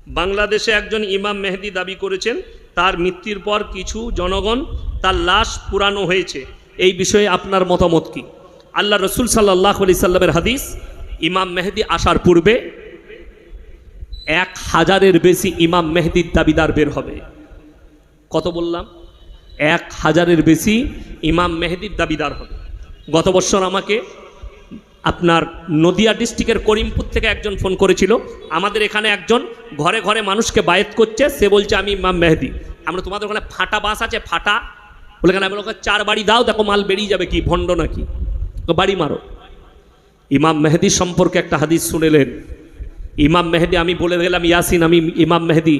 বাংলাদেশে একজন ইমাম মেহেদি দাবি করেছেন তার মৃত্যুর পর কিছু জনগণ তার লাশ পুরানো হয়েছে। এই বিষয়ে আপনার মতামত কি? আল্লাহ রসুল সাল্লাল্লাহু আলাইহি সাল্লামের হাদিস, ইমাম মেহেদি আসার পূর্বে 1000-এর বেশি ইমাম মেহেদির দাবিদার বের হবে। কত বললাম? 1000-এর বেশি ইমাম মেহেদির দাবিদার হবে। গত বছর আমাকে আপনার নদিয়া ডিস্ট্রিক্টের করিমপুর থেকে একজন ফোন করেছিল, আমাদের এখানে একজন ঘরে ঘরে মানুষকে বায়েত করছে, সে বলছে আমি ইমাম মেহেদি। আমরা তোমাদের ওখানে ফাটা বাস আছে, ফাটা বলে কেন? আমি ওকে 4 বাড়ি দাও, দেখো মাল বেরিয়ে যাবে। কি ভণ্ড নাকি? বাড়ি মারো। ইমাম মেহেদি সম্পর্কে একটা হাদিস শুনেলেন, ইমাম মেহেদি, আমি বলে গেলাম ইয়াসিন আমি ইমাম মেহেদি,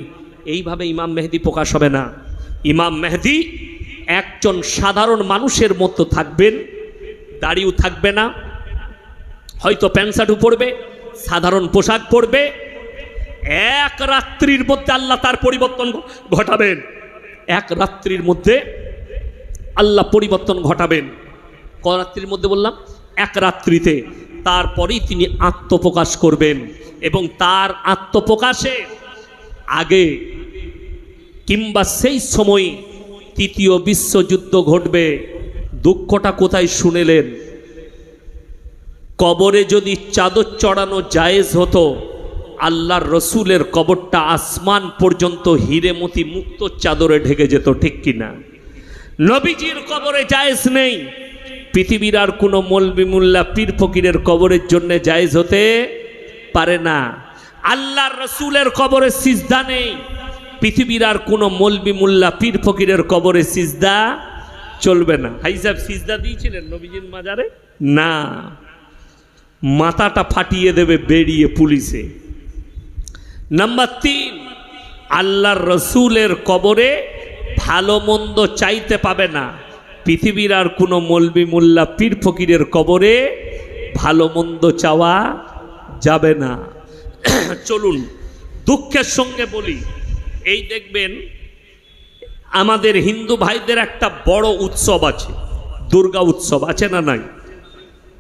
এইভাবে ইমাম মেহেদি প্রকাশ হবে না। ইমাম মেহেদি একজন সাধারণ মানুষের মতো থাকবেন, দাড়িও থাকবে না, হয়তো প্যান্ট শার্টও পরবে, সাধারণ পোশাক পরবে। এক রাত্রির মধ্যে আল্লাহ তার পরিবর্তন ঘটাবেন। এক রাত্রির মধ্যে আল্লাহ পরিবর্তন ঘটাবেন। ক রাত্রির মধ্যে বললাম? এক রাত্রিতে। তারপরেই তিনি আত্মপ্রকাশ করবেন এবং তার আত্মপ্রকাশে আগে কিংবা সেই সময় ৩য় বিশ্বযুদ্ধ ঘটবে। দুঃখটা কোথায় শুনেলেন? কবরে যদি চাদর চড়ানো জায়েজ হতো, আল্লাহর রসুলের কবরটা আসমান পর্যন্ত হিরে মতি মুক্ত চাদরে ঢেকে যেত, ঠিক কিনা? নবীজির কবরে জায়েজ নেই, পৃথিবীর আর কোনো মৌলবি মোল্লা পীর ফকিরের কবরের জন্য জায়েজ হতে পারে না। আল্লাহর রসুলের কবরে সিজদা নেই, পৃথিবীর আর কোনো মৌলবি মোল্লা পীর ফকিরের কবরে সিজদা চলবে না। হাই সাহেব সিজদা দিয়েছিলেন নবীজির মাজারে? না, মাথাটা ফাটিয়ে দেবে বেরিয়ে পুলিশে। নাম্বার 3, আল্লাহর রসুলের কবরে ভালো মন্দ চাইতে পাবে না, পৃথিবীর আর কোনো মৌলবি মোল্লা পীর ফকিরের কবরে ভালো মন্দ চাওয়া যাবে না। চলুন দুঃখের সঙ্গে বলি, এই দেখবেন আমাদের হিন্দু ভাইদের একটা বড় উৎসব আছে, দুর্গা উৎসব, আছে না নাই?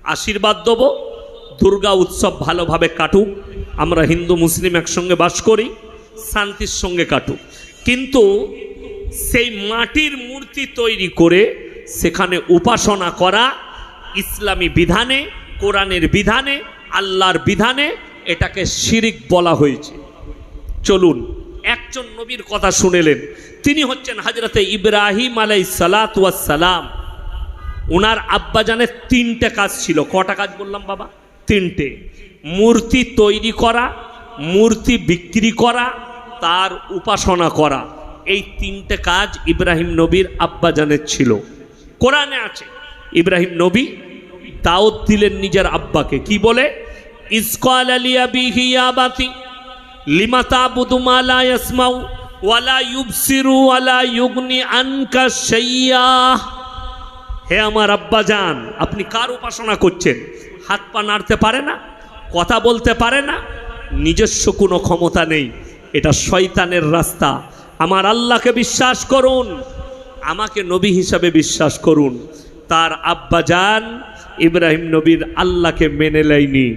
আশীর্বাদ দেব, দুর্গা উৎসব ভালোভাবে কাটুক, আমরা হিন্দু মুসলিম একসঙ্গে বাস করি, শান্তির সঙ্গে কাটুক। কিন্তু সেই মাটির মূর্তি তৈরি করে সেখানে উপাসনা করা ইসলামী বিধানে, কোরআনের বিধানে, আল্লাহর বিধানে এটাকে শিরিক বলা হয়েছে। চলুন একজন নবীর কথা শুনেলেন, তিনি হচ্ছেন হযরতে ইব্রাহিম আলাইহিস সালাতু ওয়াস সালাম। ওনার আব্বাজানের 3টে কাজ ছিল। কটা কাজ বললাম বাবা? 3টে। মূর্তি তৈরি করা, মূর্তি বিক্রি করা, তার উপাসনা করা। এই 3টে কাজ ইব্রাহিম নবীর আব্বাজানের ছিল। কোরআনে আছে ইব্রাহিম নবী দাওয়াত দিলেন নিজের আব্বাকে, কি বলে? ইসকাল লিয়াবিহি ইয়া আবাতি লিমা তা'বুদু মা লা ইয়াসমাউ ওয়া লা ইউবসিরু ওয়া লা ইউগনি আনকা শাইয়্যা। হে আমার আব্বাজান, আপনি কার উপাসনা করছেন? হাত পা নাড়তে পারে না, কথা বলতে পারে না, নিজস্ব কোনো ক্ষমতা নেই, এটা শয়তানের রাস্তা। আমার আল্লাহকে বিশ্বাস করুন, আমাকে নবী হিসাবে বিশ্বাস করুন। তার আব্বাজান ইব্রাহিম নবীর আল্লাহকে মেনে নেয়নি।